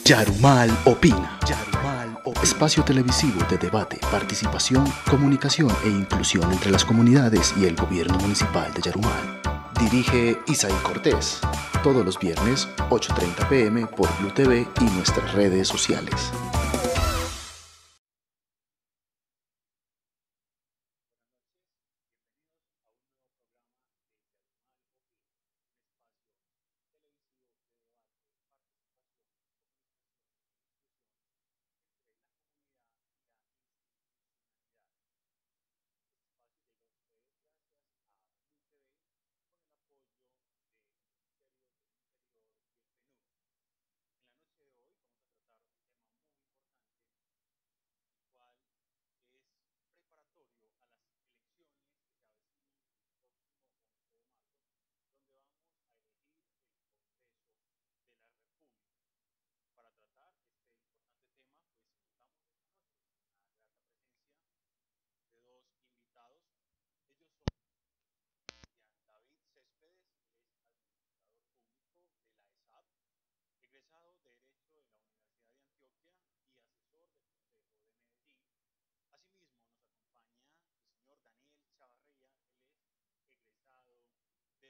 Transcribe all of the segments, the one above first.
Yarumal opina. Espacio televisivo de debate, participación, comunicación e inclusión entre las comunidades y el gobierno municipal de Yarumal. Dirige Isaí Cortés. Todos los viernes, 8:30 p.m. por Blue TV y nuestras redes sociales. Sí,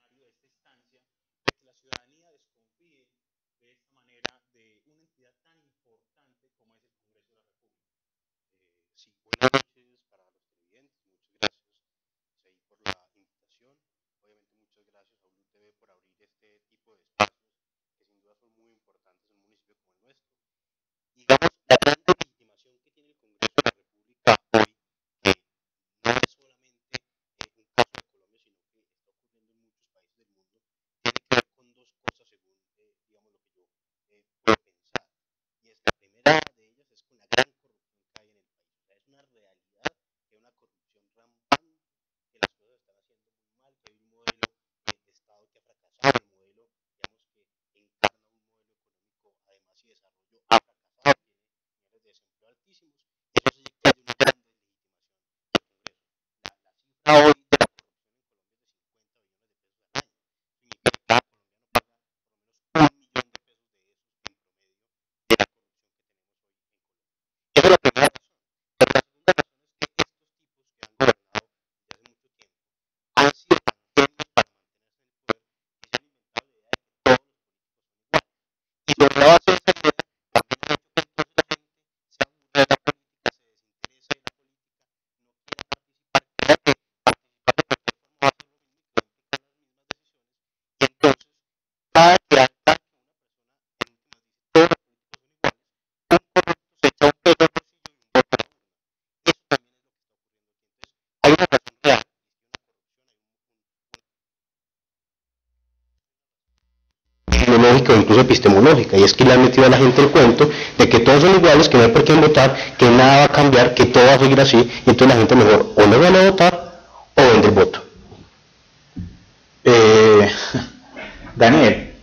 buenas noches para los televidentes. Muchas gracias, Sei, por la invitación. Obviamente, muchas gracias a Blue TV por abrir este tipo de espacios que sin duda son muy importantes en un municipio como el nuestro. Y digamos, la gran legitimación que tiene el Congreso de la República hoy, que no es solamente un caso de Colombia, sino que está ocurriendo en muchos países del mundo, tiene que ver con dos cosas según, digamos, lo que yo puedo pensar. Y es que la primera de ellas es con la gran corrupción que hay en el país. O sea, es una realidad que hay una corrupción rampante, que las cosas están haciendo muy mal, que hay un modelo de Estado que ha fracasado, el modelo, digamos, que encarna un modelo económico, además, y desarrollo ha fracasado, tiene niveles de desempleo altísimos, y eso sí que hay una gran deslegitimación del Congreso. La cifra hoy de la corrupción en Colombia es de 50 billones filosófica o incluso epistemológica, y es que le han metido a la gente el cuento de que todos son iguales, que no hay por quién votar, que nada va a cambiar, que todo va a seguir así, y entonces la gente mejor o no van a votar o vende el voto. Daniel,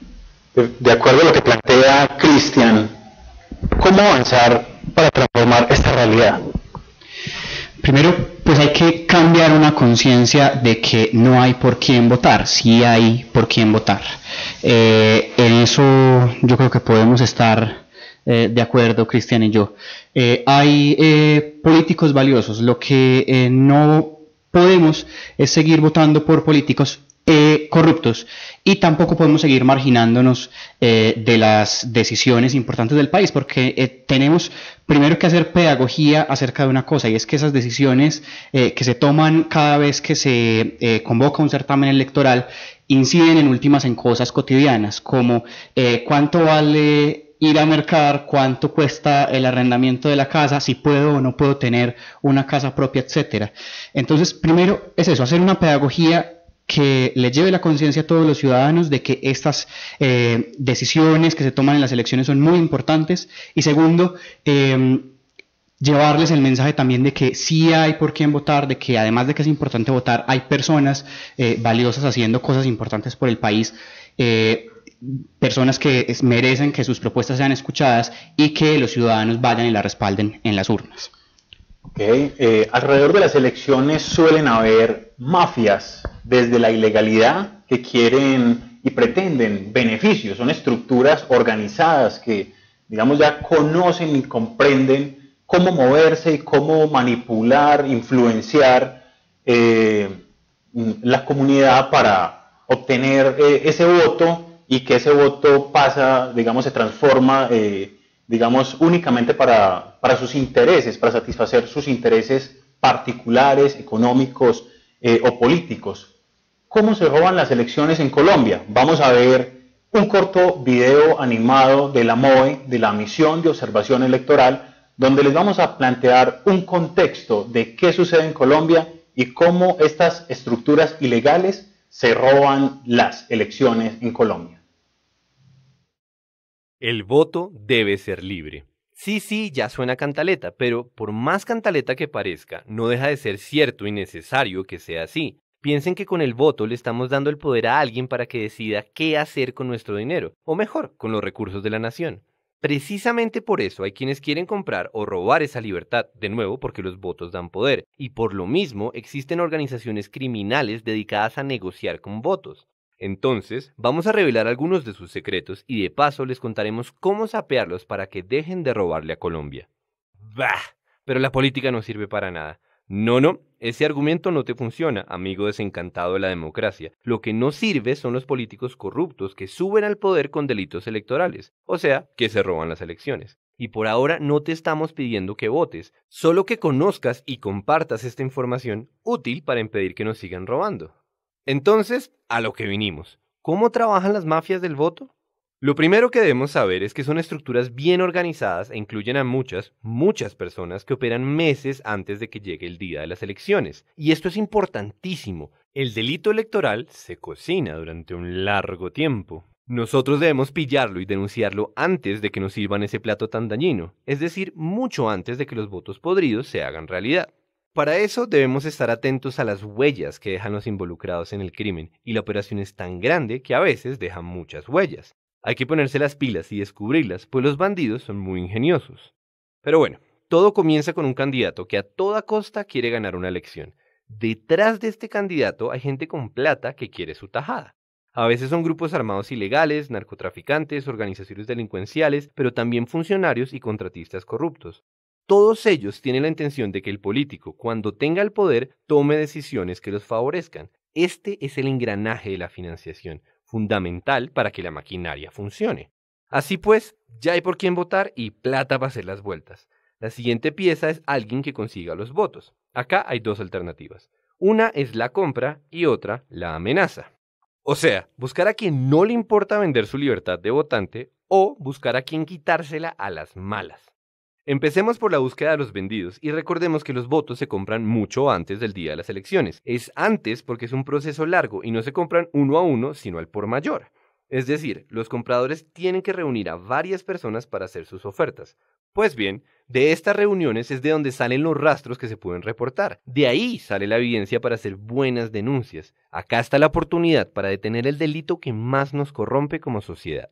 de acuerdo a lo que plantea Cristian, ¿cómo avanzar para transformar esta realidad? Primero, pues hay que cambiar una conciencia de que no hay por quién votar, sí hay por quién votar. En eso yo creo que podemos estar de acuerdo, Cristian y yo. Hay políticos valiosos, lo que no podemos es seguir votando por políticos corruptos, y tampoco podemos seguir marginándonos de las decisiones importantes del país, porque tenemos primero que hacer pedagogía acerca de una cosa, y es que esas decisiones que se toman cada vez que se convoca un certamen electoral inciden en últimas en cosas cotidianas, como cuánto vale ir a mercar, cuánto cuesta el arrendamiento de la casa, si puedo o no puedo tener una casa propia, etcétera. Entonces, primero es eso, hacer una pedagogía que le lleve la conciencia a todos los ciudadanos de que estas decisiones que se toman en las elecciones son muy importantes, y segundo, llevarles el mensaje también de que sí hay por quién votar, de que además de que es importante votar, hay personas valiosas haciendo cosas importantes por el país, personas que merecen que sus propuestas sean escuchadas y que los ciudadanos vayan y las respalden en las urnas. Alrededor de las elecciones suelen haber mafias, desde la ilegalidad, que quieren y pretenden beneficios, son estructuras organizadas que, digamos, ya conocen y comprenden cómo moverse y cómo manipular, influenciar la comunidad para obtener ese voto, y que ese voto pasa, digamos, se transforma digamos, únicamente para sus intereses, para satisfacer sus intereses particulares, económicos o políticos. ¿Cómo se roban las elecciones en Colombia? Vamos a ver un corto video animado de la MOE, de la Misión de Observación Electoral, donde les vamos a plantear un contexto de qué sucede en Colombia y cómo estas estructuras ilegales se roban las elecciones en Colombia. El voto debe ser libre. Sí, ya suena cantaleta, pero por más cantaleta que parezca, no deja de ser cierto y necesario que sea así. Piensen que con el voto le estamos dando el poder a alguien para que decida qué hacer con nuestro dinero, o mejor, con los recursos de la nación. Precisamente por eso hay quienes quieren comprar o robar esa libertad, de nuevo porque los votos dan poder, y por lo mismo existen organizaciones criminales dedicadas a negociar con votos. Entonces, vamos a revelar algunos de sus secretos y de paso les contaremos cómo sapearlos para que dejen de robarle a Colombia. ¡Bah! Pero la política no sirve para nada. No, ese argumento no te funciona, amigo desencantado de la democracia. Lo que no sirve son los políticos corruptos que suben al poder con delitos electorales, o sea, que se roban las elecciones. Y por ahora no te estamos pidiendo que votes, solo que conozcas y compartas esta información útil para impedir que nos sigan robando. Entonces, a lo que vinimos. ¿Cómo trabajan las mafias del voto? Lo primero que debemos saber es que son estructuras bien organizadas e incluyen a muchas personas que operan meses antes de que llegue el día de las elecciones. Y esto es importantísimo. El delito electoral se cocina durante un largo tiempo. Nosotros debemos pillarlo y denunciarlo antes de que nos sirvan ese plato tan dañino, es decir, mucho antes de que los votos podridos se hagan realidad. Para eso debemos estar atentos a las huellas que dejan los involucrados en el crimen, y la operación es tan grande que a veces dejan muchas huellas. Hay que ponerse las pilas y descubrirlas, pues los bandidos son muy ingeniosos. Pero bueno, todo comienza con un candidato que a toda costa quiere ganar una elección. Detrás de este candidato hay gente con plata que quiere su tajada. A veces son grupos armados ilegales, narcotraficantes, organizaciones delincuenciales, pero también funcionarios y contratistas corruptos. Todos ellos tienen la intención de que el político, cuando tenga el poder, tome decisiones que los favorezcan. Este es el engranaje de la financiación, fundamental para que la maquinaria funcione. Así pues, ya hay por quién votar y plata para hacer las vueltas. La siguiente pieza es alguien que consiga los votos. Acá hay dos alternativas. Una es la compra y otra la amenaza. O sea, buscar a quien no le importa vender su libertad de votante o buscar a quien quitársela a las malas. Empecemos por la búsqueda de los vendidos y recordemos que los votos se compran mucho antes del día de las elecciones. Es antes porque es un proceso largo y no se compran uno a uno, sino al por mayor. Es decir, los compradores tienen que reunir a varias personas para hacer sus ofertas. Pues bien, de estas reuniones es de donde salen los rastros que se pueden reportar. De ahí sale la evidencia para hacer buenas denuncias. Acá está la oportunidad para detener el delito que más nos corrompe como sociedad.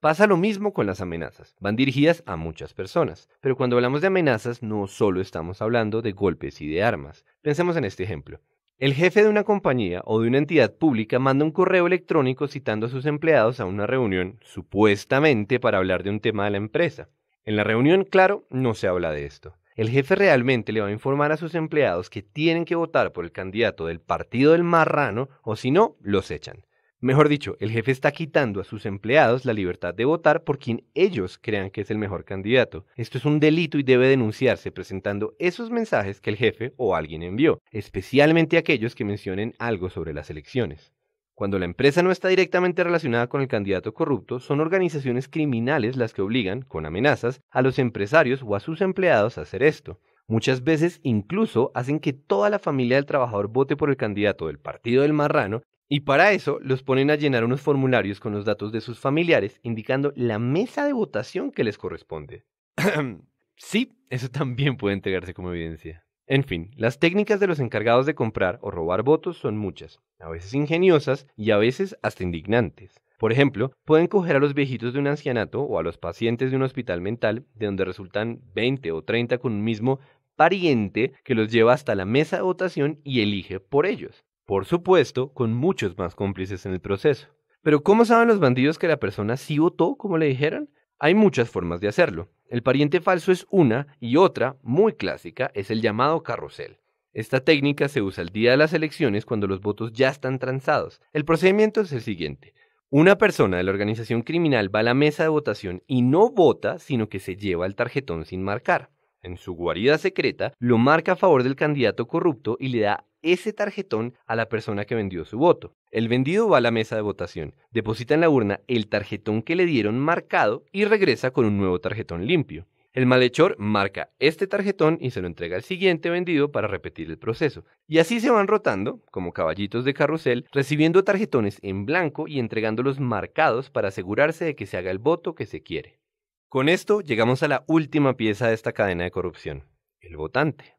Pasa lo mismo con las amenazas. Van dirigidas a muchas personas. Pero cuando hablamos de amenazas, no solo estamos hablando de golpes y de armas. Pensemos en este ejemplo. El jefe de una compañía o de una entidad pública manda un correo electrónico citando a sus empleados a una reunión, supuestamente para hablar de un tema de la empresa. En la reunión, claro, no se habla de esto. El jefe realmente le va a informar a sus empleados que tienen que votar por el candidato del partido del marrano o si no, los echan. Mejor dicho, el jefe está quitando a sus empleados la libertad de votar por quien ellos crean que es el mejor candidato. Esto es un delito y debe denunciarse presentando esos mensajes que el jefe o alguien envió, especialmente aquellos que mencionen algo sobre las elecciones. Cuando la empresa no está directamente relacionada con el candidato corrupto, son organizaciones criminales las que obligan, con amenazas, a los empresarios o a sus empleados a hacer esto. Muchas veces incluso hacen que toda la familia del trabajador vote por el candidato del partido del marrano y para eso los ponen a llenar unos formularios con los datos de sus familiares indicando la mesa de votación que les corresponde. Sí, eso también puede entregarse como evidencia. En fin, las técnicas de los encargados de comprar o robar votos son muchas, a veces ingeniosas y a veces hasta indignantes. Por ejemplo, pueden coger a los viejitos de un ancianato o a los pacientes de un hospital mental, de donde resultan 20 o 30 con un mismo pariente que los lleva hasta la mesa de votación y elige por ellos. Por supuesto, con muchos más cómplices en el proceso. Pero ¿cómo saben los bandidos que la persona sí votó como le dijeron? Hay muchas formas de hacerlo. El pariente falso es una y otra, muy clásica, es el llamado carrusel. Esta técnica se usa el día de las elecciones cuando los votos ya están transados. El procedimiento es el siguiente. Una persona de la organización criminal va a la mesa de votación y no vota, sino que se lleva el tarjetón sin marcar. En su guarida secreta, lo marca a favor del candidato corrupto y le da ese tarjetón a la persona que vendió su voto. El vendido va a la mesa de votación, deposita en la urna el tarjetón que le dieron marcado y regresa con un nuevo tarjetón limpio. El malhechor marca este tarjetón y se lo entrega al siguiente vendido para repetir el proceso. Y así se van rotando, como caballitos de carrusel, recibiendo tarjetones en blanco y entregándolos marcados para asegurarse de que se haga el voto que se quiere. Con esto llegamos a la última pieza de esta cadena de corrupción, el votante.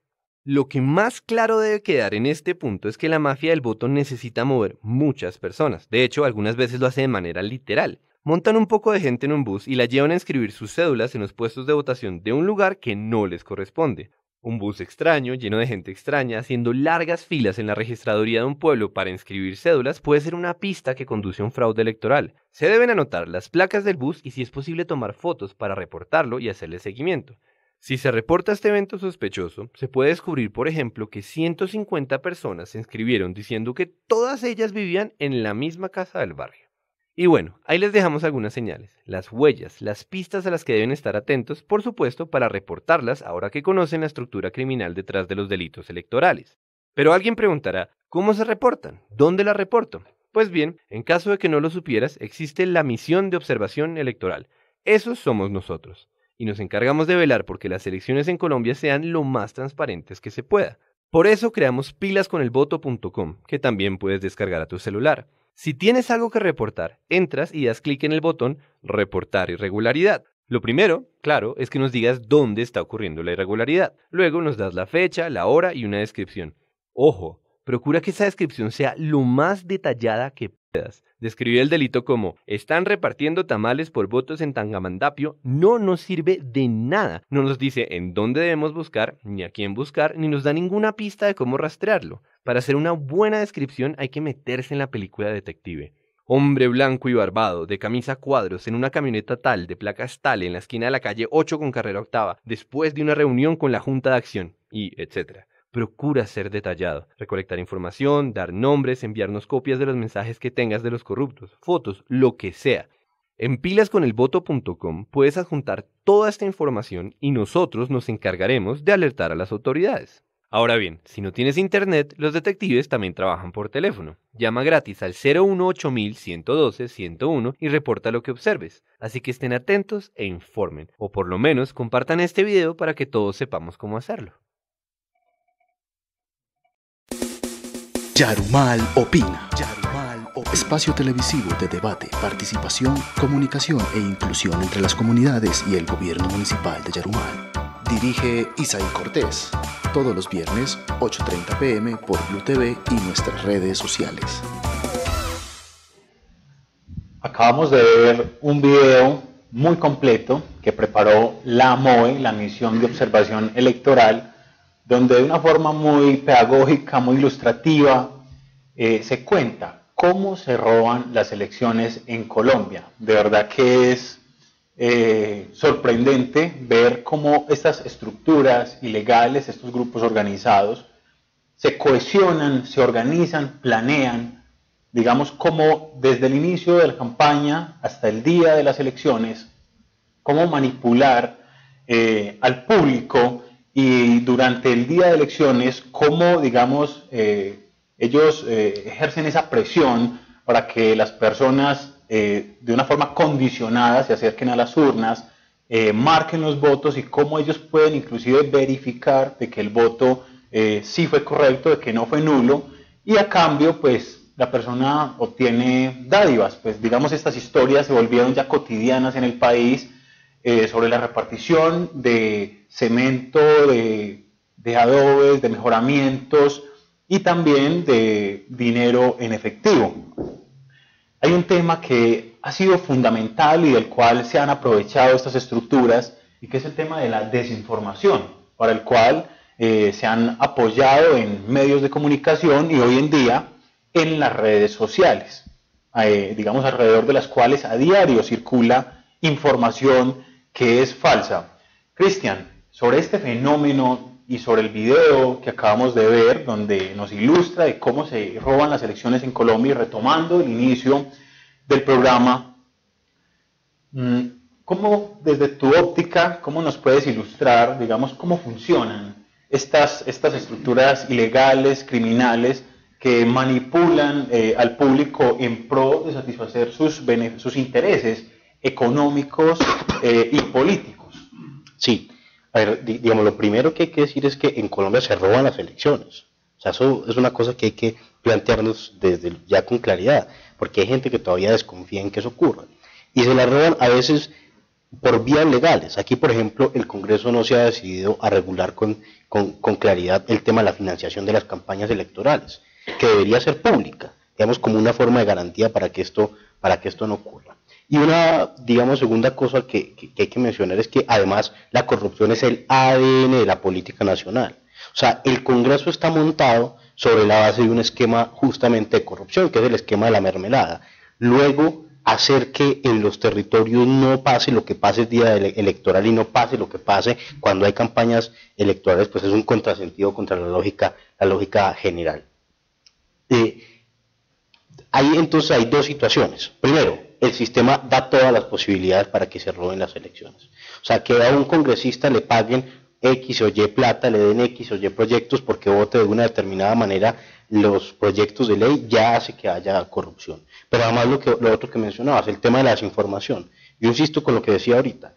Lo que más claro debe quedar en este punto es que la mafia del voto necesita mover muchas personas. De hecho, algunas veces lo hace de manera literal. Montan un poco de gente en un bus y la llevan a inscribir sus cédulas en los puestos de votación de un lugar que no les corresponde. Un bus extraño, lleno de gente extraña, haciendo largas filas en la registraduría de un pueblo para inscribir cédulas puede ser una pista que conduce a un fraude electoral. Se deben anotar las placas del bus y si es posible tomar fotos para reportarlo y hacerle seguimiento. Si se reporta este evento sospechoso, se puede descubrir, por ejemplo, que 150 personas se inscribieron diciendo que todas ellas vivían en la misma casa del barrio. Y bueno, ahí les dejamos algunas señales, las huellas, las pistas a las que deben estar atentos, por supuesto, para reportarlas ahora que conocen la estructura criminal detrás de los delitos electorales. Pero alguien preguntará, ¿cómo se reportan? ¿Dónde las reporto? Pues bien, en caso de que no lo supieras, existe la misión de observación electoral. Esos somos nosotros. Y nos encargamos de velar porque las elecciones en Colombia sean lo más transparentes que se pueda. Por eso creamos pilasconelvoto.com, que también puedes descargar a tu celular. Si tienes algo que reportar, entras y das clic en el botón Reportar irregularidad. Lo primero, claro, es que nos digas dónde está ocurriendo la irregularidad. Luego nos das la fecha, la hora y una descripción. Ojo, procura que esa descripción sea lo más detallada que puedas. Describir el delito como están repartiendo tamales por votos en Tangamandapio no nos sirve de nada. No nos dice en dónde debemos buscar, ni a quién buscar, ni nos da ninguna pista de cómo rastrearlo. Para hacer una buena descripción hay que meterse en la película de detective. Hombre blanco y barbado, de camisa a cuadros, en una camioneta tal, de placas tal, en la esquina de la calle 8 con carrera octava, después de una reunión con la Junta de Acción, y etc. Procura ser detallado, recolectar información, dar nombres, enviarnos copias de los mensajes que tengas de los corruptos, fotos, lo que sea. En pilasconelvoto.com puedes adjuntar toda esta información y nosotros nos encargaremos de alertar a las autoridades. Ahora bien, si no tienes internet, los detectives también trabajan por teléfono. Llama gratis al 018-112-101 y reporta lo que observes. Así que estén atentos e informen, o por lo menos compartan este video para que todos sepamos cómo hacerlo. Yarumal opina. Yarumal opina. espacio televisivo de debate, participación, comunicación e inclusión entre las comunidades y el gobierno municipal de Yarumal. Dirige Isaí Cortés, todos los viernes, 8:30 p.m. por Blue TV y nuestras redes sociales. Acabamos de ver un video muy completo que preparó la MOE, la Misión de Observación Electoral, donde de una forma muy pedagógica, muy ilustrativa, se cuenta cómo se roban las elecciones en Colombia. De verdad que es sorprendente ver cómo estas estructuras ilegales, estos grupos organizados, se cohesionan, se organizan, planean, digamos, cómo desde el inicio de la campaña hasta el día de las elecciones, cómo manipular al público, y durante el día de elecciones, cómo, digamos, ellos ejercen esa presión para que las personas de una forma condicionada se acerquen a las urnas, marquen los votos, y cómo ellos pueden inclusive verificar de que el voto sí fue correcto, de que no fue nulo, y a cambio pues la persona obtiene dádivas. Pues digamos, estas historias se volvieron ya cotidianas en el país, sobre la repartición de cemento, de adobes, de mejoramientos y también de dinero en efectivo. Hay un tema que ha sido fundamental y del cual se han aprovechado estas estructuras, y que es el tema de la desinformación, para el cual se han apoyado en medios de comunicación y hoy en día en las redes sociales, digamos, alrededor de las cuales a diario circula información que es falsa. Cristian, sobre este fenómeno y sobre el video que acabamos de ver, donde nos ilustra de cómo se roban las elecciones en Colombia, y retomando el inicio del programa, ¿cómo, desde tu óptica, cómo nos puedes ilustrar, digamos, cómo funcionan estas estructuras ilegales, criminales, que manipulan al público en pro de satisfacer sus intereses económicos y políticos? Sí, a ver, digamos, lo primero que hay que decir es que en Colombia se roban las elecciones. O sea, eso es una cosa que hay que plantearnos ya con claridad, porque hay gente que todavía desconfía en que eso ocurra. Y se las roban a veces por vías legales. Aquí, por ejemplo, el Congreso no se ha decidido a regular con claridad el tema de la financiación de las campañas electorales, que debería ser pública, digamos, como una forma de garantía para que esto no ocurra. Y una, digamos, segunda cosa que hay que mencionar es que además la corrupción es el ADN de la política nacional. O sea, el Congreso está montado sobre la base de un esquema justamente de corrupción, que es el esquema de la mermelada. Luego, hacer que en los territorios no pase lo que pase el día electoral y no pase lo que pase cuando hay campañas electorales, pues es un contrasentido contra la lógica general. Entonces hay dos situaciones. Primero, el sistema da todas las posibilidades para que se roben las elecciones. O sea, que a un congresista le paguen X o Y plata, le den X o Y proyectos porque vote de una determinada manera los proyectos de ley, ya hace que haya corrupción. Pero además lo otro que mencionabas, el tema de la desinformación. Yo insisto con lo que decía ahorita.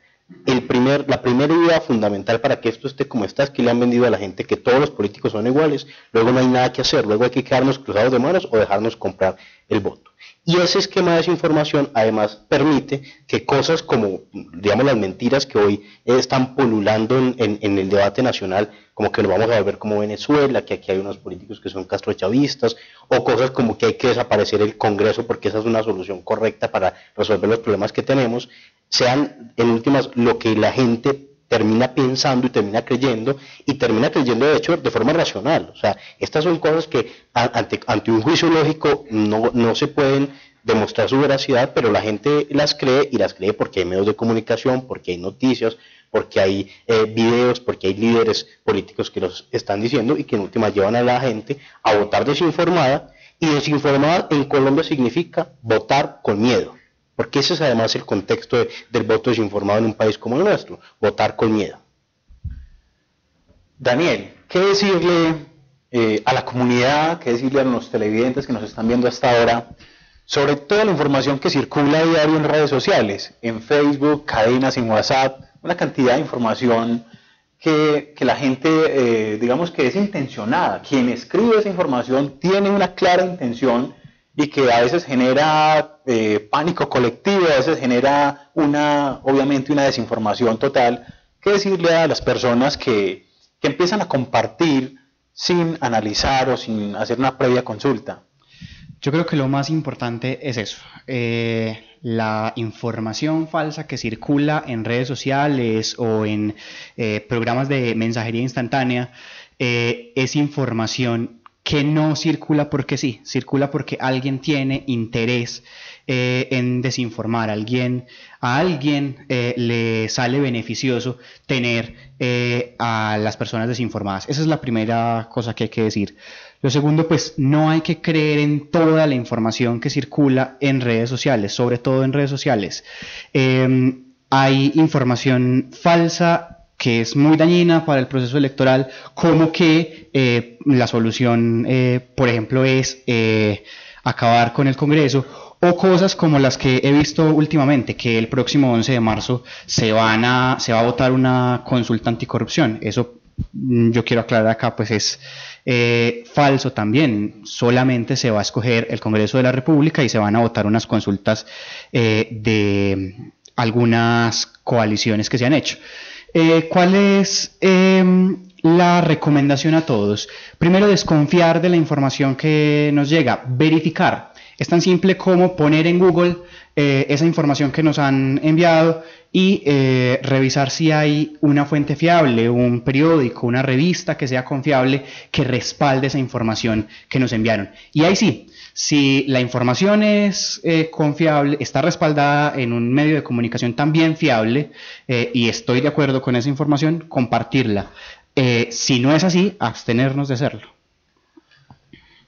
La primera idea fundamental para que esto esté como está es que le han vendido a la gente que todos los políticos son iguales, luego no hay nada que hacer, luego hay que quedarnos cruzados de manos o dejarnos comprar el voto. Y ese esquema de desinformación además permite que cosas como, digamos, las mentiras que hoy están pululando en el debate nacional, como que lo vamos a ver como Venezuela, que aquí hay unos políticos que son castrochavistas, o cosas como que hay que desaparecer el Congreso porque esa es una solución correcta para resolver los problemas que tenemos, sean en últimas lo que la gente termina pensando y termina creyendo de hecho de forma racional. O sea, estas son cosas que ante un juicio lógico no se pueden demostrar su veracidad, pero la gente las cree, y las cree porque hay medios de comunicación, porque hay noticias, porque hay videos, porque hay líderes políticos que los están diciendo, y que en última llevan a la gente a votar desinformada, y desinformada en Colombia significa votar con miedo. Porque ese es además el contexto del voto desinformado en un país como el nuestro, votar con miedo. Daniel, ¿qué decirle a la comunidad, qué decirle a los televidentes que nos están viendo hasta ahora sobre toda la información que circula a diario en redes sociales, en Facebook, cadenas en WhatsApp, una cantidad de información que la gente, digamos que es intencionada? Quien escribe esa información tiene una clara intención y que a veces genera pánico colectivo, a veces genera obviamente una desinformación total. ¿Qué decirle a las personas que empiezan a compartir sin analizar o sin hacer una previa consulta? Yo creo que lo más importante es eso, la información falsa que circula en redes sociales o en programas de mensajería instantánea es información que no circula porque sí, circula porque alguien tiene interés en desinformar. A alguien le sale beneficioso tener a las personas desinformadas. Esa es la primera cosa que hay que decir. Lo segundo, pues no hay que creer en toda la información que circula en redes sociales, sobre todo en redes sociales. Hay información falsa que es muy dañina para el proceso electoral, como que la solución, por ejemplo, es acabar con el Congreso, o cosas como las que he visto últimamente, que el próximo 11 de marzo se va a votar una consulta anticorrupción. Eso yo quiero aclarar acá, pues es falso también. Solamente se va a escoger el Congreso de la República y se van a votar unas consultas de algunas coaliciones que se han hecho. ¿Cuál es la recomendación a todos? Primero, desconfiar de la información que nos llega, verificar. Es tan simple como poner en Google esa información que nos han enviado y revisar si hay una fuente fiable, un periódico, una revista que sea confiable, que respalde esa información que nos enviaron. Y ahí sí, si la información es confiable, está respaldada en un medio de comunicación también fiable, y estoy de acuerdo con esa información, compartirla. Si no es así, abstenernos de hacerlo.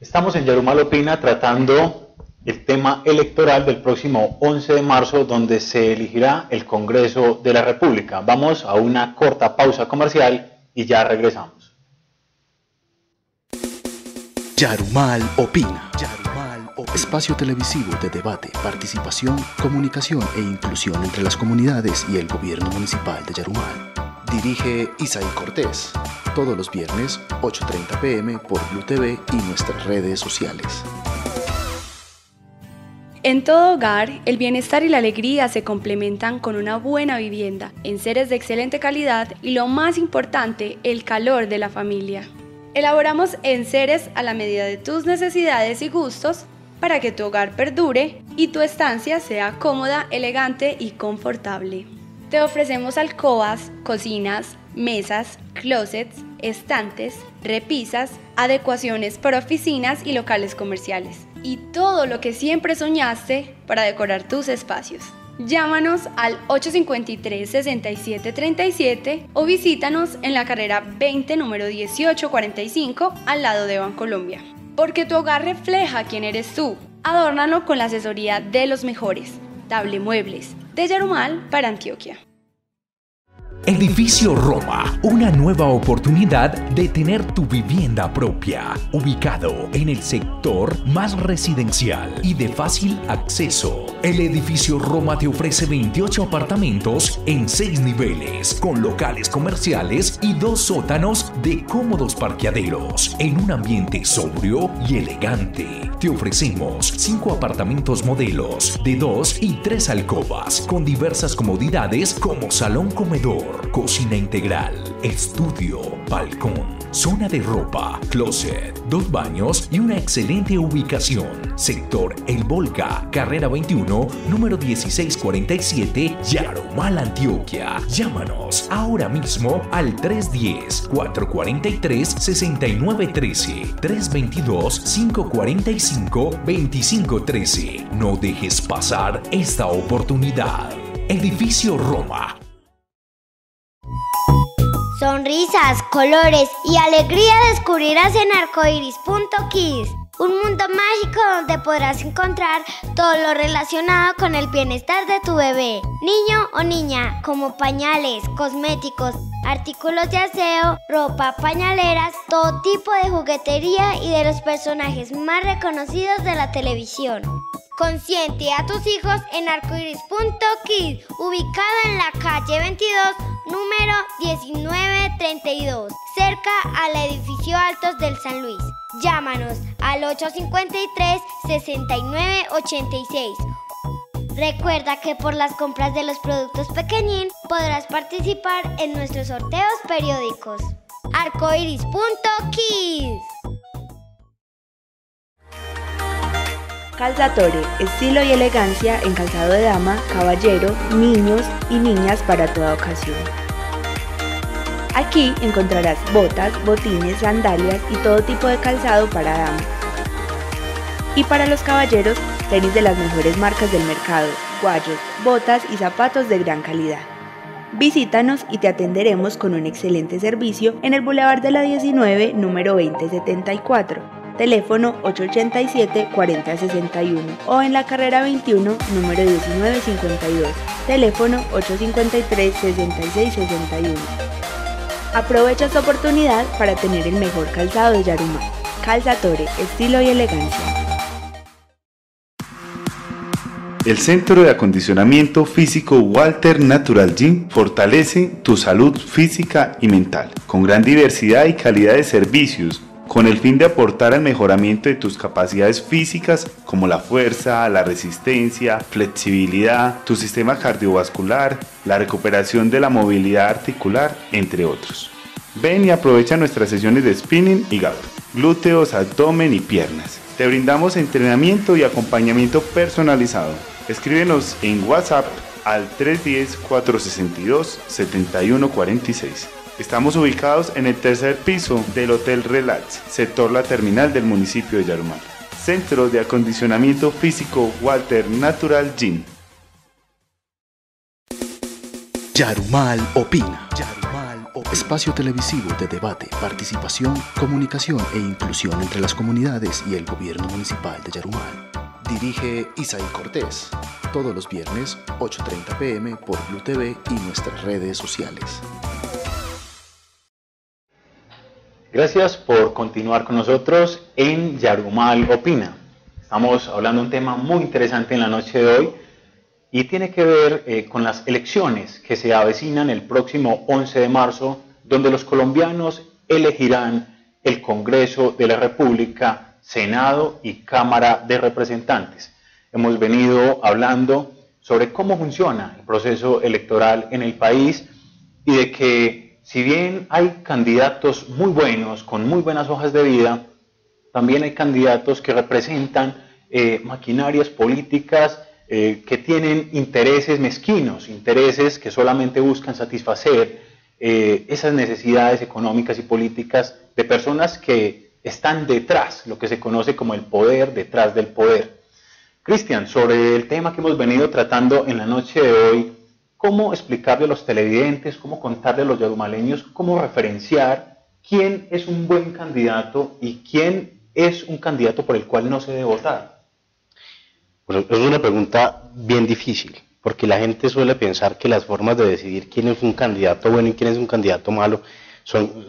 Estamos en Yarumal Opina tratando el tema electoral del próximo 11 de marzo, donde se elegirá el Congreso de la República. Vamos a una corta pausa comercial y ya regresamos. Yarumal Opina. Espacio televisivo de debate, participación, comunicación e inclusión entre las comunidades y el gobierno municipal de Yarumal. Dirige Isaí Cortés. Todos los viernes, 8:30 p.m. por Blue TV y nuestras redes sociales. En todo hogar, el bienestar y la alegría se complementan con una buena vivienda, enseres de excelente calidad y, lo más importante, el calor de la familia. Elaboramos enseres a la medida de tus necesidades y gustos para que tu hogar perdure y tu estancia sea cómoda, elegante y confortable. Te ofrecemos alcobas, cocinas, mesas, closets, estantes, repisas, adecuaciones para oficinas y locales comerciales, y todo lo que siempre soñaste para decorar tus espacios. Llámanos al 853-6737 o visítanos en la carrera 20, número 1845, al lado de Bancolombia. Porque tu hogar refleja quién eres tú. Adórnalo con la asesoría de los mejores. Table Muebles, de Yarumal para Antioquia. Edificio Roma, una nueva oportunidad de tener tu vivienda propia, ubicado en el sector más residencial y de fácil acceso. El Edificio Roma te ofrece 28 apartamentos en 6 niveles, con locales comerciales y 2 sótanos de cómodos parqueaderos, en un ambiente sobrio y elegante. Te ofrecemos 5 apartamentos modelos de 2 y 3 alcobas, con diversas comodidades como salón comedor, cocina integral, estudio, balcón, zona de ropa, closet, 2 baños y una excelente ubicación. Sector El Volca, carrera 21, número 1647, Yarumal, Antioquia. Llámanos ahora mismo al 310-443-6913, 322-545-2513. No dejes pasar esta oportunidad. Edificio Roma. Sonrisas, colores y alegría descubrirás en arcoiris.kids, un mundo mágico donde podrás encontrar todo lo relacionado con el bienestar de tu bebé, niño o niña, como pañales, cosméticos, artículos de aseo, ropa, pañaleras, todo tipo de juguetería y de los personajes más reconocidos de la televisión. Consiente a tus hijos en arcoiris.kids, ubicado en la calle 22, número 1932, cerca al edificio Altos del San Luis. Llámanos al 853-6986. Recuerda que por las compras de los productos Pequeñín podrás participar en nuestros sorteos periódicos. Arcoiris.kids. Calzatore, estilo y elegancia en calzado de dama, caballero, niños y niñas para toda ocasión. Aquí encontrarás botas, botines, sandalias y todo tipo de calzado para dama. Y para los caballeros, tenis de las mejores marcas del mercado, guayos, botas y zapatos de gran calidad. Visítanos y te atenderemos con un excelente servicio en el Boulevard de la 19, número 2074. Teléfono 887-4061 o en la carrera 21, número 1952, teléfono 853-6661. Aprovecha esta oportunidad para tener el mejor calzado de Yarumá. Calzatore, estilo y elegancia. El Centro de Acondicionamiento Físico Walter Natural Gym fortalece tu salud física y mental, con gran diversidad y calidad de servicios, con el fin de aportar al mejoramiento de tus capacidades físicas como la fuerza, la resistencia, flexibilidad, tu sistema cardiovascular, la recuperación de la movilidad articular, entre otros. Ven y aprovecha nuestras sesiones de spinning y gap, glúteos, abdomen y piernas. Te brindamos entrenamiento y acompañamiento personalizado. Escríbenos en WhatsApp al 310-462-7146. Estamos ubicados en el tercer piso del Hotel Relax, sector La Terminal del municipio de Yarumal. Centro de Acondicionamiento Físico Walter Natural Gym. Yarumal opina. Espacio televisivo de debate, participación, comunicación e inclusión entre las comunidades y el gobierno municipal de Yarumal. Dirige Isaí Cortés. Todos los viernes, 8:30 p.m. por Blue TV y nuestras redes sociales. Gracias por continuar con nosotros en Yarumal Opina. Estamos hablando de un tema muy interesante en la noche de hoy y tiene que ver con las elecciones que se avecinan el próximo 11 de marzo, donde los colombianos elegirán el Congreso de la República, Senado y Cámara de Representantes. Hemos venido hablando sobre cómo funciona el proceso electoral en el país y de que si bien hay candidatos muy buenos, con muy buenas hojas de vida, también hay candidatos que representan maquinarias políticas que tienen intereses mezquinos, intereses que solamente buscan satisfacer esas necesidades económicas y políticas de personas que están detrás, lo que se conoce como el poder detrás del poder. Cristian, sobre el tema que hemos venido tratando en la noche de hoy, ¿cómo explicarle a los televidentes, cómo contarle a los yarumaleños, cómo referenciar quién es un buen candidato y quién es un candidato por el cual no se debe votar? Pues es una pregunta bien difícil, porque la gente suele pensar que las formas de decidir quién es un candidato bueno y quién es un candidato malo son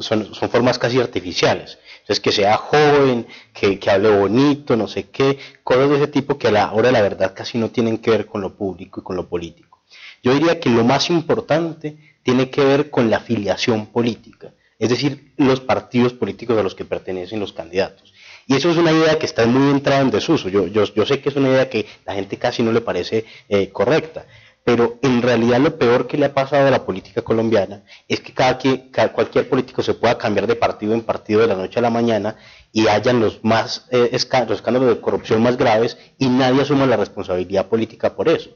formas casi artificiales. Entonces, que sea joven, que hable bonito, no sé qué, cosas de ese tipo que a la hora de la verdad casi no tienen que ver con lo público y con lo político. Yo diría que lo más importante tiene que ver con la afiliación política, es decir, los partidos políticos a los que pertenecen los candidatos. Y eso es una idea que está muy entrada en desuso. Yo sé que es una idea que a la gente casi no le parece correcta, pero en realidad lo peor que le ha pasado a la política colombiana es que cualquier político se pueda cambiar de partido en partido de la noche a la mañana y hayan los escándalos de corrupción más graves y nadie asuma la responsabilidad política por eso.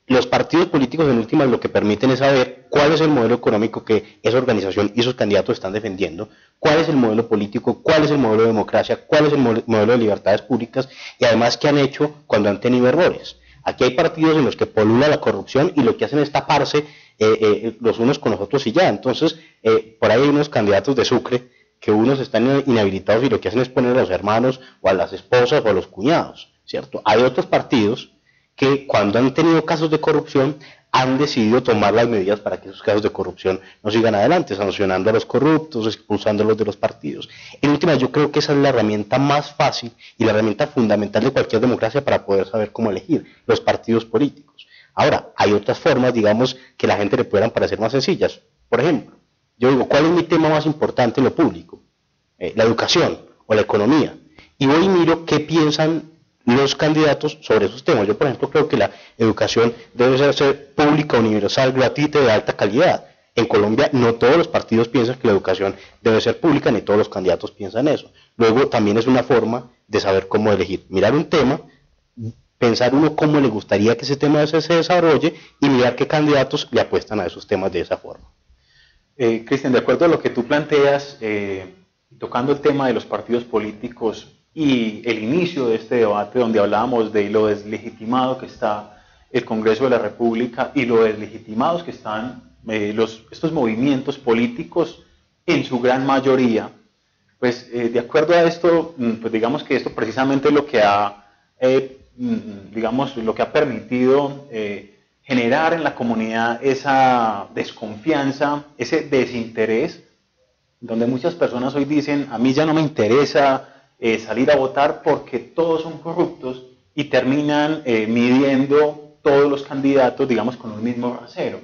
Los partidos políticos en últimas lo que permiten es saber cuál es el modelo económico que esa organización y sus candidatos están defendiendo, cuál es el modelo político, cuál es el modelo de democracia, cuál es el modelo de libertades públicas y además qué han hecho cuando han tenido errores. Aquí hay partidos en los que polula la corrupción y lo que hacen es taparse los unos con los otros y ya. Entonces, por ahí hay unos candidatos de Sucre que unos están inhabilitados y lo que hacen es poner a los hermanos o a las esposas o a los cuñados, ¿cierto? Hay otros partidos que cuando han tenido casos de corrupción han decidido tomar las medidas para que esos casos de corrupción no sigan adelante, sancionando a los corruptos, expulsándolos de los partidos. En última, yo creo que esa es la herramienta más fácil y la herramienta fundamental de cualquier democracia para poder saber cómo elegir los partidos políticos. Ahora, hay otras formas, digamos, que a la gente le puedan parecer más sencillas. Por ejemplo, yo digo, ¿cuál es mi tema más importante en lo público? La educación o la economía. Y voy y miro qué piensan los candidatos sobre esos temas. Yo, por ejemplo, creo que la educación debe ser pública, universal, gratuita y de alta calidad. En Colombia no todos los partidos piensan que la educación debe ser pública, ni todos los candidatos piensan eso. Luego también es una forma de saber cómo elegir. Mirar un tema, pensar uno cómo le gustaría que ese tema se desarrolle y mirar qué candidatos le apuestan a esos temas de esa forma. Cristian, de acuerdo a lo que tú planteas, tocando el tema de los partidos políticos y el inicio de este debate donde hablábamos de lo deslegitimado que está el Congreso de la República y lo deslegitimados que están estos movimientos políticos en su gran mayoría, pues de acuerdo a esto, pues digamos que esto precisamente es lo que ha, lo que ha permitido generar en la comunidad esa desconfianza, ese desinterés, donde muchas personas hoy dicen, a mí ya no me interesa salir a votar porque todos son corruptos y terminan midiendo todos los candidatos, digamos, con un mismo rasero,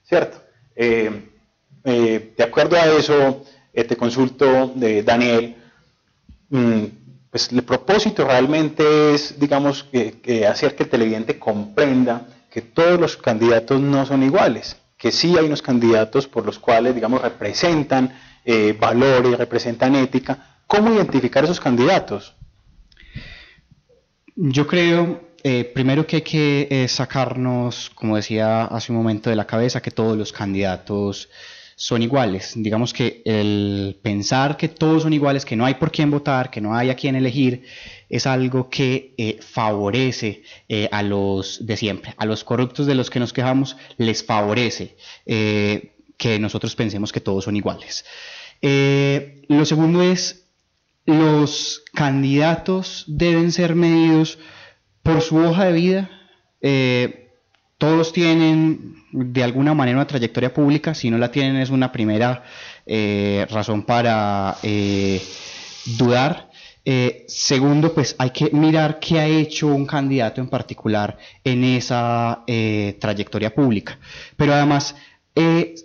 ¿cierto? De acuerdo a eso, te consulto, Daniel, pues el propósito realmente es, digamos, que hacer que el televidente comprenda que todos los candidatos no son iguales, que sí hay unos candidatos por los cuales, digamos, representan valores, representan ética. ¿Cómo identificar esos candidatos? Yo creo, primero que hay que sacarnos, como decía hace un momento, de la cabeza que todos los candidatos son iguales. Digamos que el pensar que todos son iguales, que no hay por quién votar, que no hay a quién elegir, es algo que favorece a los de siempre. A los corruptos de los que nos quejamos les favorece que nosotros pensemos que todos son iguales. Lo segundo es, los candidatos deben ser medidos por su hoja de vida. Todos tienen de alguna manera una trayectoria pública. Si no la tienen, es una primera razón para dudar. Segundo, pues hay que mirar qué ha hecho un candidato en particular en esa trayectoria pública. Pero además,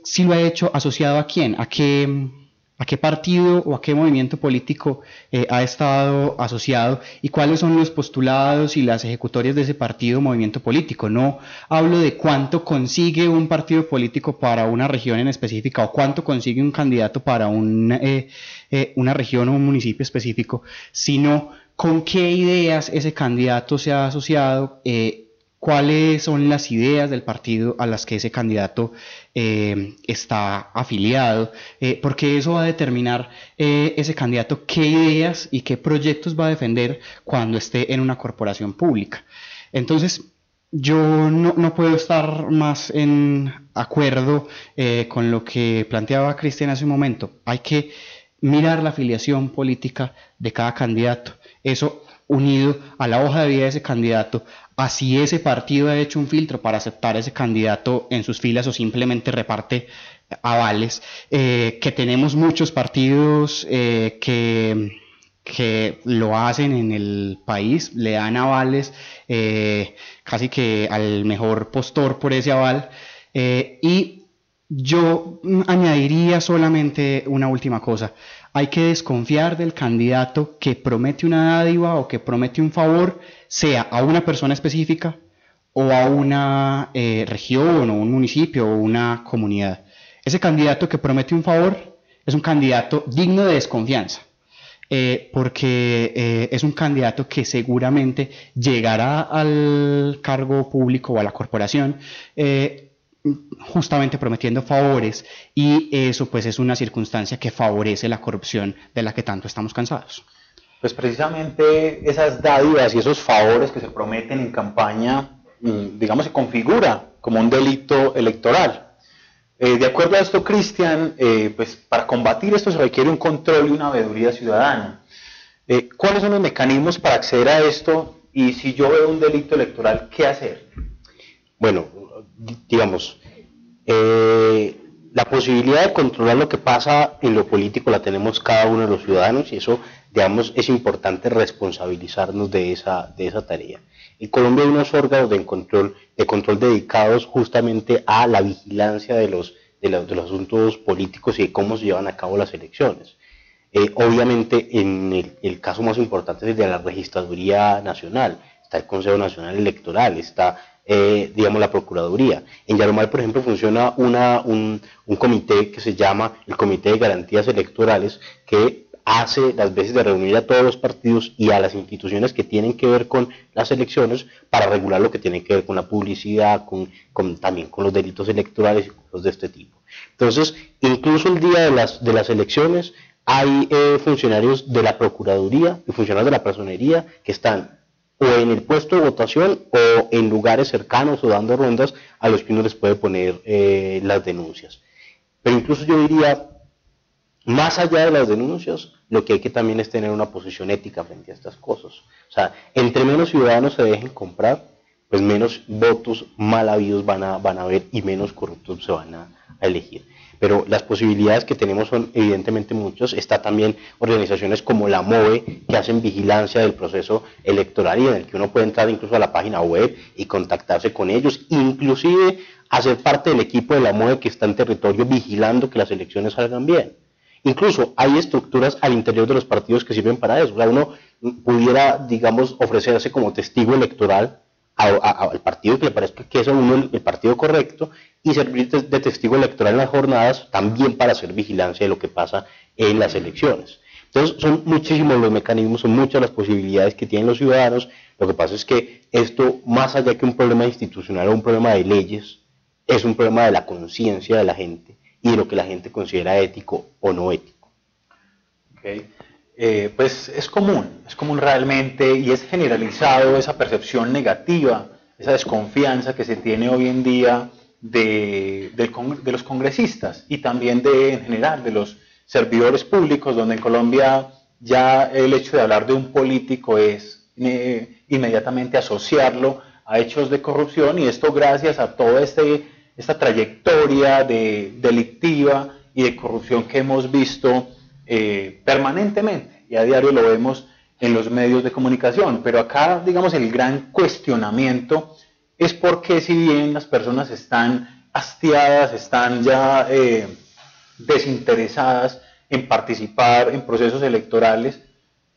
si lo ha hecho asociado a quién, a qué partido o a qué movimiento político ha estado asociado y cuáles son los postulados y las ejecutorias de ese partido o movimiento político. No hablo de cuánto consigue un partido político para una región en específica o cuánto consigue un candidato para una región o un municipio específico, sino con qué ideas ese candidato se ha asociado, cuáles son las ideas del partido a las que ese candidato está afiliado, porque eso va a determinar ese candidato qué ideas y qué proyectos va a defender cuando esté en una corporación pública. Entonces, yo no puedo estar más en acuerdo con lo que planteaba Cristian hace un momento. Hay que mirar la afiliación política de cada candidato. Eso unido a la hoja de vida de ese candidato, así ese partido ha hecho un filtro para aceptar a ese candidato en sus filas o simplemente reparte avales, que tenemos muchos partidos que lo hacen en el país, le dan avales casi que al mejor postor por ese aval, y yo añadiría solamente una última cosa. Hay que desconfiar del candidato que promete una dádiva o que promete un favor, sea a una persona específica o a una región o un municipio o una comunidad. Ese candidato que promete un favor es un candidato digno de desconfianza, porque es un candidato que seguramente llegará al cargo público o a la corporación justamente prometiendo favores, y eso pues es una circunstancia que favorece la corrupción de la que tanto estamos cansados. Pues precisamente esas dádivas y esos favores que se prometen en campaña, digamos, se configura como un delito electoral. De acuerdo a esto, Cristian, pues para combatir esto se requiere un control y una veeduría ciudadana. ¿Cuáles son los mecanismos para acceder a esto? Y si yo veo un delito electoral, ¿qué hacer? Bueno, digamos, la posibilidad de controlar lo que pasa en lo político la tenemos cada uno de los ciudadanos, y eso, digamos, es importante responsabilizarnos de esa tarea. En Colombia hay unos órganos de control dedicados justamente a la vigilancia de de los asuntos políticos y de cómo se llevan a cabo las elecciones. Obviamente, en el caso más importante es el de la Registraduría Nacional, está el Consejo Nacional Electoral, está, digamos, la Procuraduría. En Yarumal, por ejemplo, funciona un comité que se llama el Comité de Garantías Electorales, que hace las veces de reunir a todos los partidos y a las instituciones que tienen que ver con las elecciones para regular lo que tiene que ver con la publicidad, también con los delitos electorales y cosas de este tipo. Entonces, incluso el día de las elecciones hay funcionarios de la Procuraduría y funcionarios de la Personería que están o en el puesto de votación o en lugares cercanos o dando rondas a los que uno les puede poner las denuncias. Pero incluso yo diría, más allá de las denuncias, lo que hay que también es tener una posición ética frente a estas cosas. O sea, entre menos ciudadanos se dejen comprar, pues menos votos mal habidos van a haber y menos corruptos se van a elegir. Pero las posibilidades que tenemos son evidentemente muchas. Está también organizaciones como la MOVE, que hacen vigilancia del proceso electoral y en el que uno puede entrar incluso a la página web y contactarse con ellos, inclusive hacer parte del equipo de la MOVE que está en territorio vigilando que las elecciones salgan bien. Incluso hay estructuras al interior de los partidos que sirven para eso. O sea, uno pudiera, digamos, ofrecerse como testigo electoral al partido que le parezca que es a uno el partido correcto y servir de testigo electoral en las jornadas también para hacer vigilancia de lo que pasa en las elecciones. Entonces son muchísimos los mecanismos, son muchas las posibilidades que tienen los ciudadanos. Lo que pasa es que esto, más allá que un problema institucional o un problema de leyes, es un problema de la conciencia de la gente y de lo que la gente considera ético o no ético. Okay. Pues es común realmente y es generalizado esa percepción negativa, esa desconfianza que se tiene hoy en día de los congresistas y también en general de los servidores públicos, donde en Colombia ya el hecho de hablar de un político es inmediatamente asociarlo a hechos de corrupción, y esto gracias a toda esta trayectoria delictiva y de corrupción que hemos visto permanentemente, y a diario lo vemos en los medios de comunicación. Pero acá, digamos, el gran cuestionamiento es por qué, si bien las personas están hastiadas, están ya desinteresadas en participar en procesos electorales,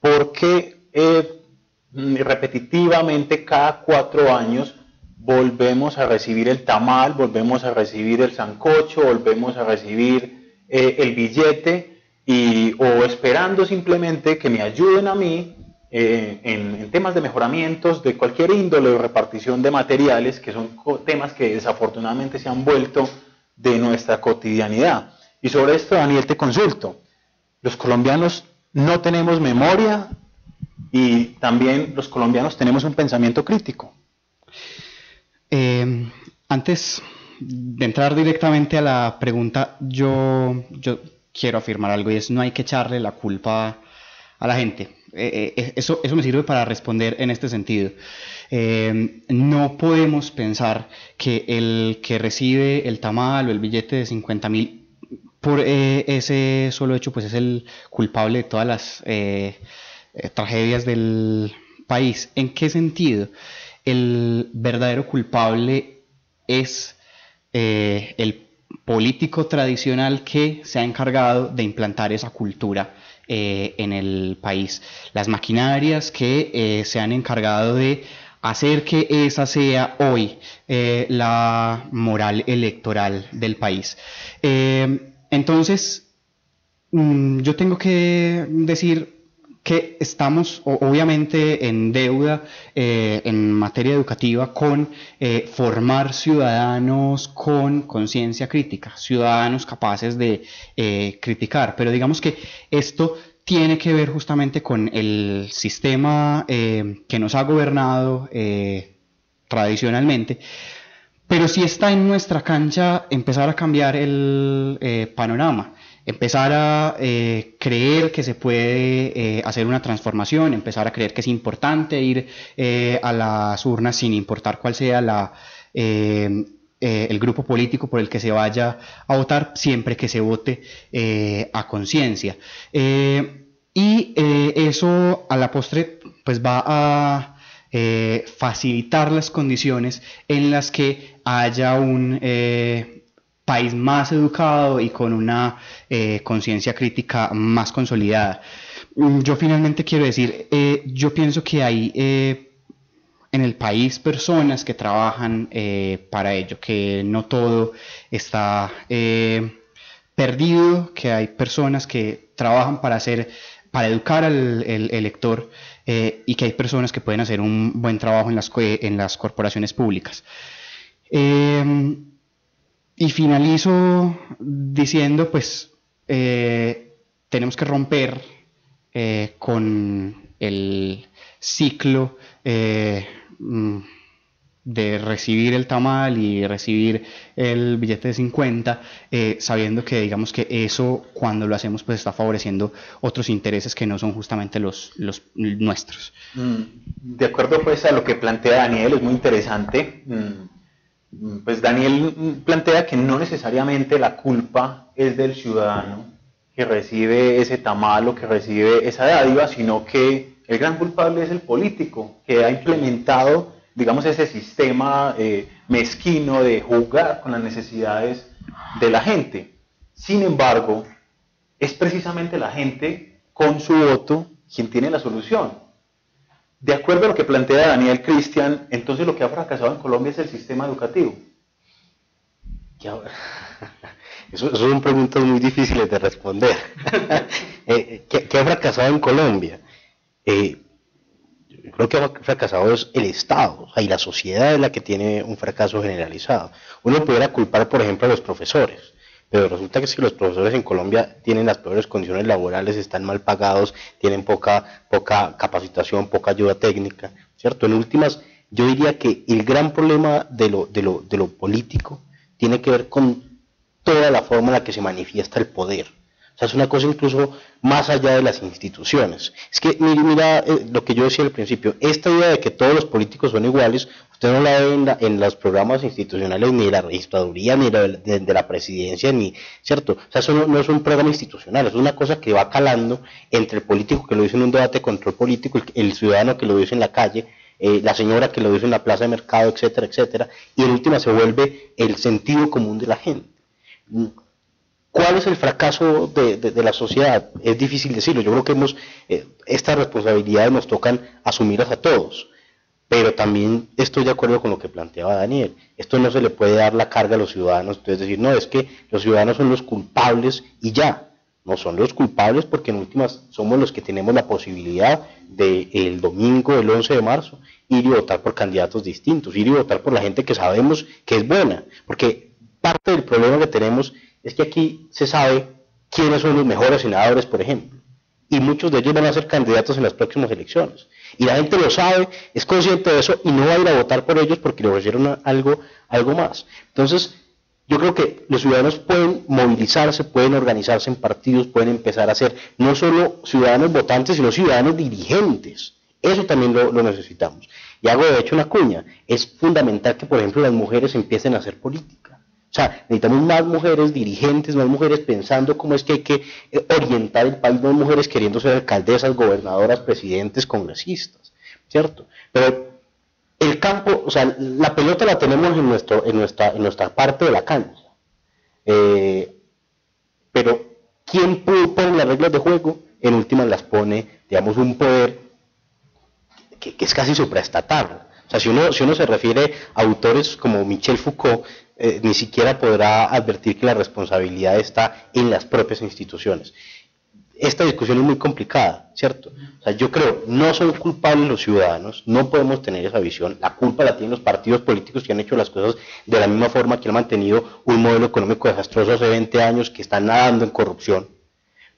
por qué repetitivamente cada 4 años volvemos a recibir el tamal, volvemos a recibir el sancocho, volvemos a recibir el billete, o esperando simplemente que me ayuden a mí en temas de mejoramientos de cualquier índole o repartición de materiales, que son temas que desafortunadamente se han vuelto de nuestra cotidianidad. Y sobre esto, Daniel, te consulto. Los colombianos no tenemos memoria y también los colombianos tenemos un pensamiento crítico. Antes de entrar directamente a la pregunta, yo quiero afirmar algo, y es: no hay que echarle la culpa a la gente. Eso me sirve para responder en este sentido. No podemos pensar que el que recibe el tamal o el billete de 50.000 por ese solo hecho pues es el culpable de todas las tragedias del país. ¿En qué sentido? El verdadero culpable es el político tradicional que se ha encargado de implantar esa cultura en el país. Las maquinarias que se han encargado de hacer que esa sea hoy la moral electoral del país. Entonces, yo tengo que decir que estamos obviamente en deuda en materia educativa con formar ciudadanos con conciencia crítica, ciudadanos capaces de criticar, pero digamos que esto tiene que ver justamente con el sistema que nos ha gobernado tradicionalmente, pero sí está en nuestra cancha empezar a cambiar el panorama. Empezar a creer que se puede hacer una transformación, empezar a creer que es importante ir a las urnas sin importar cuál sea el grupo político por el que se vaya a votar, siempre que se vote a conciencia. Y eso a la postre pues va a facilitar las condiciones en las que haya un país más educado y con una conciencia crítica más consolidada. Yo finalmente quiero decir, yo pienso que hay en el país personas que trabajan para ello, que no todo está perdido, que hay personas que trabajan para educar al elector, y que hay personas que pueden hacer un buen trabajo en las corporaciones públicas. Y finalizo diciendo, pues, tenemos que romper con el ciclo de recibir el tamal y recibir el billete de 50, sabiendo que, digamos, que eso, cuando lo hacemos, pues está favoreciendo otros intereses que no son justamente los nuestros. De acuerdo pues a lo que plantea Daniel, es muy interesante. Pues Daniel plantea que no necesariamente la culpa es del ciudadano que recibe ese tamal o que recibe esa dádiva, sino que el gran culpable es el político que ha implementado, digamos, ese sistema mezquino de jugar con las necesidades de la gente. Sin embargo, es precisamente la gente con su voto quien tiene la solución. De acuerdo a lo que plantea Daniel Cristian, entonces lo que ha fracasado en Colombia es el sistema educativo. Eso son preguntas muy difíciles de responder. ¿Qué ha fracasado en Colombia? Creo que ha fracasado es el Estado, y la sociedad es la que tiene un fracaso generalizado. Uno pudiera culpar, por ejemplo, a los profesores, pero resulta que si los profesores en Colombia tienen las peores condiciones laborales, están mal pagados, tienen poca capacitación, poca ayuda técnica, ¿cierto? En últimas, yo diría que el gran problema de lo político tiene que ver con toda la forma en la que se manifiesta el poder. O sea, es una cosa incluso más allá de las instituciones. Es que, mira lo que yo decía al principio, esta idea de que todos los políticos son iguales, usted no la ve en los programas institucionales ni de la registraduría, ni de la presidencia, ni, ¿cierto? O sea, eso no es un programa institucional, es una cosa que va calando entre el político que lo dice en un debate contra el político, el ciudadano que lo dice en la calle, la señora que lo dice en la plaza de mercado, etcétera, etcétera, y en última se vuelve el sentido común de la gente. ¿Cuál es el fracaso de la sociedad? Es difícil decirlo. Yo creo que estas responsabilidades nos tocan asumirlas a todos. Pero también estoy de acuerdo con lo que planteaba Daniel. Esto no se le puede dar la carga a los ciudadanos. Entonces decir, no, es que los ciudadanos son los culpables y ya. No son los culpables porque en últimas somos los que tenemos la posibilidad de el domingo, el 11 de marzo, ir y votar por candidatos distintos, ir y votar por la gente que sabemos que es buena. Porque parte del problema que tenemos es que aquí se sabe quiénes son los mejores senadores, por ejemplo, y muchos de ellos van a ser candidatos en las próximas elecciones, y la gente lo sabe, es consciente de eso, y no va a ir a votar por ellos porque le ofrecieron algo más. Entonces, yo creo que los ciudadanos pueden movilizarse, pueden organizarse en partidos, pueden empezar a ser no solo ciudadanos votantes, sino ciudadanos dirigentes. Eso también lo necesitamos. Y hago de hecho una cuña, es fundamental que, por ejemplo, las mujeres empiecen a hacer política. O sea, necesitamos más mujeres dirigentes, más mujeres pensando cómo es que hay que orientar el país, más mujeres queriendo ser alcaldesas, gobernadoras, presidentes, congresistas, ¿cierto? Pero el campo, o sea, la pelota la tenemos en nuestra parte de la cancha. Pero ¿quién pone las reglas de juego? En últimas las pone, digamos, un poder que es casi supraestatal. O sea, si uno se refiere a autores como Michel Foucault, ni siquiera podrá advertir que la responsabilidad está en las propias instituciones. Esta discusión es muy complicada, ¿cierto? O sea, yo creo, no son culpables los ciudadanos, no podemos tener esa visión, la culpa la tienen los partidos políticos que han hecho las cosas de la misma forma, que han mantenido un modelo económico desastroso hace 20 años, que están nadando en corrupción,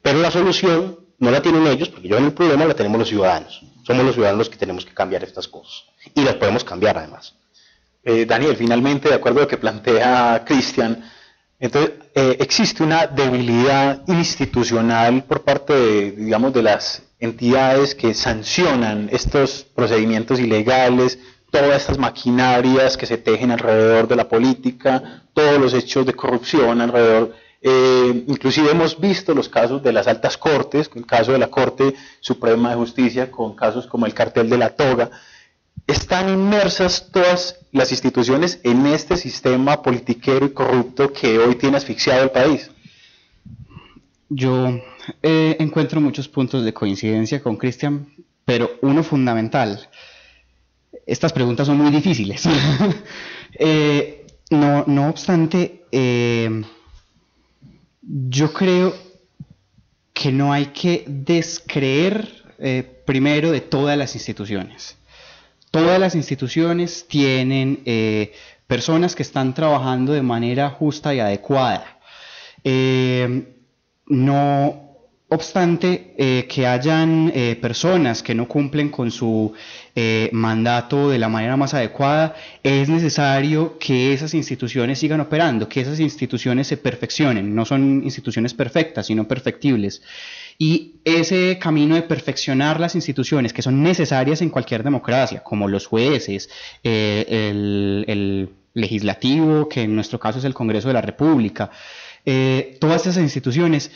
pero la solución no la tienen ellos, porque yo en el problema la tenemos los ciudadanos, somos los ciudadanos los que tenemos que cambiar estas cosas, y las podemos cambiar además. Daniel, finalmente, de acuerdo a lo que plantea Cristian, entonces existe una debilidad institucional por parte de las entidades que sancionan estos procedimientos ilegales, todas estas maquinarias que se tejen alrededor de la política, todos los hechos de corrupción alrededor. Inclusive hemos visto los casos de las altas cortes, el caso de la Corte Suprema de Justicia, con casos como el cartel de la toga. ¿Están inmersas todas las instituciones en este sistema politiquero y corrupto que hoy tiene asfixiado el país? Yo encuentro muchos puntos de coincidencia con Cristian, pero uno fundamental. Estas preguntas son muy difíciles. No obstante, yo creo que no hay que descreer primero de todas las instituciones. Todas las instituciones tienen personas que están trabajando de manera justa y adecuada. No obstante que hayan personas que no cumplen con su mandato de la manera más adecuada, es necesario que esas instituciones sigan operando, que esas instituciones se perfeccionen. No son instituciones perfectas, sino perfectibles. Y ese camino de perfeccionar las instituciones que son necesarias en cualquier democracia, como los jueces, el legislativo, que en nuestro caso es el Congreso de la República, todas esas instituciones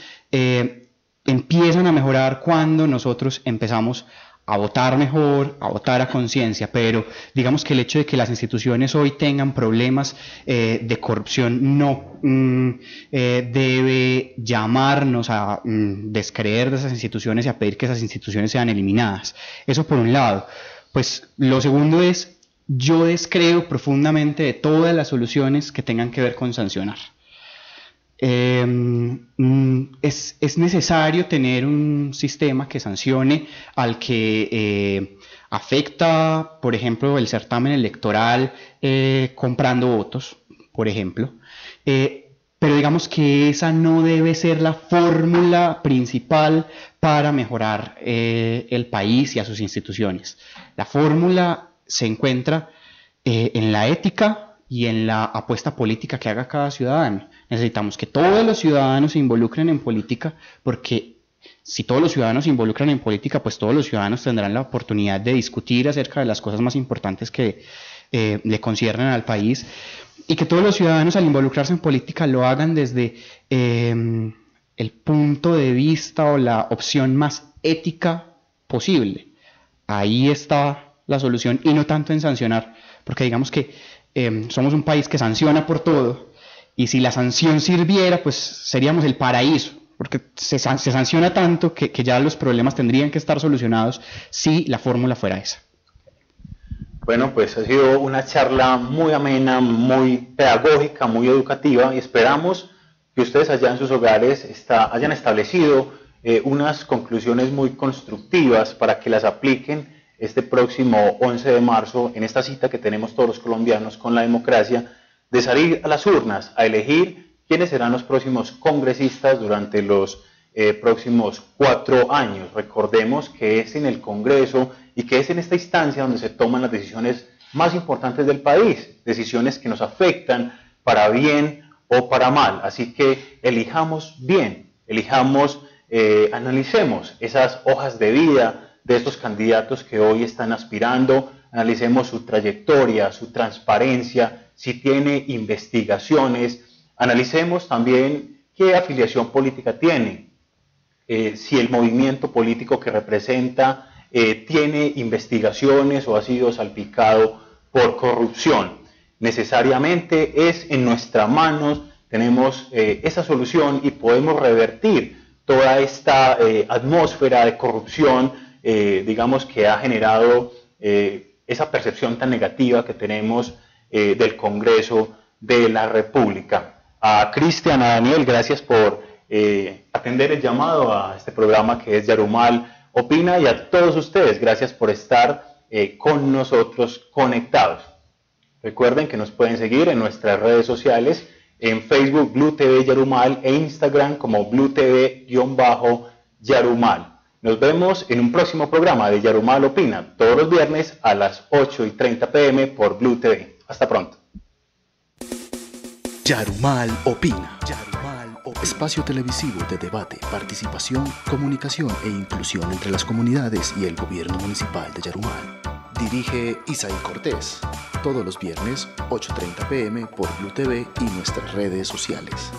empiezan a mejorar cuando nosotros empezamos a votar mejor, a votar a conciencia, pero digamos que el hecho de que las instituciones hoy tengan problemas de corrupción no debe llamarnos a descreer de esas instituciones y a pedir que esas instituciones sean eliminadas. Eso por un lado. Pues lo segundo es, yo descreo profundamente de todas las soluciones que tengan que ver con sancionar. Es necesario tener un sistema que sancione al que afecta, por ejemplo, el certamen electoral comprando votos, por ejemplo, pero digamos que esa no debe ser la fórmula principal para mejorar el país y a sus instituciones. La fórmula se encuentra en la ética y en la apuesta política que haga cada ciudadano. Necesitamos que todos los ciudadanos se involucren en política, porque si todos los ciudadanos se involucran en política, pues todos los ciudadanos tendrán la oportunidad de discutir acerca de las cosas más importantes que le conciernen al país, y que todos los ciudadanos al involucrarse en política lo hagan desde el punto de vista o la opción más ética posible. Ahí está la solución, y no tanto en sancionar, porque digamos que somos un país que sanciona por todo, y si la sanción sirviera, pues seríamos el paraíso, porque se sanciona tanto que ya los problemas tendrían que estar solucionados si la fórmula fuera esa. Bueno, pues ha sido una charla muy amena, muy pedagógica, muy educativa, y esperamos que ustedes allá en sus hogares hayan establecido unas conclusiones muy constructivas para que las apliquen este próximo 11 de marzo, en esta cita que tenemos todos los colombianos con la democracia, de salir a las urnas a elegir quiénes serán los próximos congresistas durante los próximos 4 años. Recordemos que es en el Congreso y que es en esta instancia donde se toman las decisiones más importantes del país, decisiones que nos afectan para bien o para mal. Así que elijamos bien, analicemos esas hojas de vida de estos candidatos que hoy están aspirando, analicemos su trayectoria, su transparencia, si tiene investigaciones, analicemos también qué afiliación política tiene, si el movimiento político que representa tiene investigaciones o ha sido salpicado por corrupción. Necesariamente es en nuestras manos, tenemos esa solución y podemos revertir toda esta atmósfera de corrupción, digamos, que ha generado esa percepción tan negativa que tenemos del Congreso de la República. A Cristian, a Daniel, gracias por atender el llamado a este programa que es Yarumal Opina, y a todos ustedes, gracias por estar con nosotros conectados. Recuerden que nos pueden seguir en nuestras redes sociales, en Facebook Blue TV Yarumal e Instagram como Blue TV_Yarumal. Nos vemos en un próximo programa de Yarumal Opina, todos los viernes a las 8:30 p.m. por Blue TV. Hasta pronto. Yarumal Opina. Espacio televisivo de debate, participación, comunicación e inclusión entre las comunidades y el gobierno municipal de Yarumal. Dirige Isaí Cortés. Todos los viernes, 8:30 p.m. por Blue TV y nuestras redes sociales.